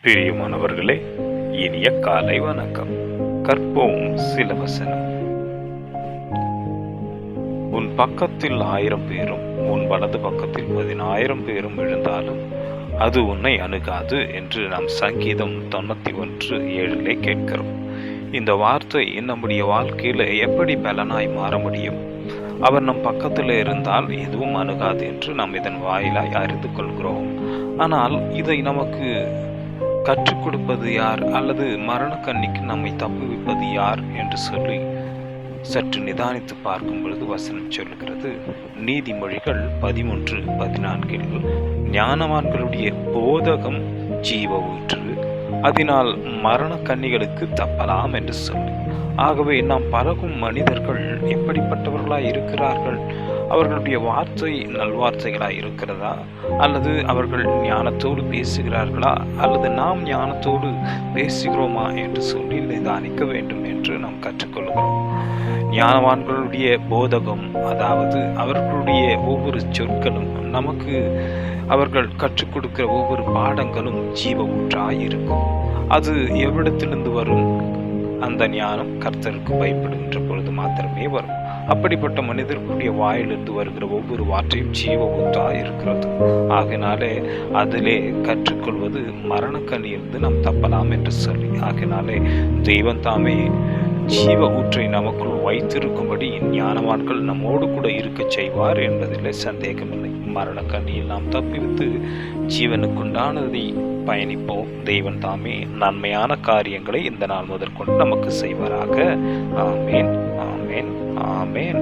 பிரியமானவர்களே, இனிய காலை வணக்கம். கற்போம் சில வசனம். உன் பக்கத்தில் 1000 பேரும் உன் வலது பக்கத்தில் 10,000 பேரும் விழுந்தாலும் அது உன்னை அணுகாது என்று நாம் சங்கீதம் 91:7 கேட்கிறோம். இந்த வார்த்தை நம்முடைய வாழ்க்கையில எப்படி பலனாய் மாற முடியும்? அவர் நம் பக்கத்தில் இருந்தால் எதுவும் அணுகாது என்று நாம் இதன் வாயிலாய் அறிந்து கொள்கிறோம். ஆனால் இதை நமக்கு கற்றுக் கொடுப்பது யார், அல்லது மரண கண்ணிக்கு நம்மை தப்புவிப்பது யார் என்று சொல்லி சற்று நிதானித்து பார்க்கும் பொழுது வசனம் சொல்லுகிறது. நீதிமொழிகள் 13:14 ஞானவான்களுடைய போதகம் ஜீவ ஊற்று, அதனால் மரண கண்ணிகளுக்கு தப்பலாம் என்று சொல்லி. ஆகவே நாம் பழகும் மனிதர்கள் எப்படிப்பட்டவர்களாய் இருக்கிறார்கள்? அவர்களுடைய வார்த்தை நல்வார்த்தைகளாய் இருக்கிறதா, அல்லது அவர்கள் ஞானத்தோடு பேசுகிறார்களா, அல்லது நாம் ஞானத்தோடு பேசுகிறோமா என்று சொல்லி நிதானிக்க வேண்டும் என்று நாம் கற்றுக்கொள்கிறோம். ஞானவான்களுடைய போதகம், அதாவது அவர்களுடைய ஒவ்வொரு சொற்களும் நமக்கு அவர்கள் கற்றுக் கொடுக்கிற ஒவ்வொரு பாடங்களும் ஜீவ ஊற்றாய் இருக்கும். அது எவ்விடத்திலிருந்து வரும்? அந்த ஞானம் கர்த்தருக்கு பயப்படுகின்ற பொழுது மாத்திரமே வரும். அப்படிப்பட்ட மனிதர்களுடைய வாயிலிருந்து வருகிற ஒவ்வொரு வார்த்தையும் ஜீவ ஊற்றாய் இருக்கிறது. ஆகினாலே அதிலே கற்றுக்கொள்வது மரணக்கண்ணியிலிருந்து நாம் தப்பலாம் என்று சொல்லி. ஆகினாலே தெய்வம் தாமே ஜீவ ஊற்றை நமக்குள் வைத்திருக்கும்படி ஞானவான்கள் நம்மோடு கூட இருக்க செய்வார் என்பதிலே சந்தேகமில்லை. மரண கண்ணியில் நாம் தப்பிவித்து ஜீவனுக்குண்டானதை பயணிப்போம். தெய்வன் தாமே நன்மையான காரியங்களை இந்த நாள் முதற்கொண்டு நமக்கு செய்வாராக. ஆமேன், ஆமேன், ஆமேன்.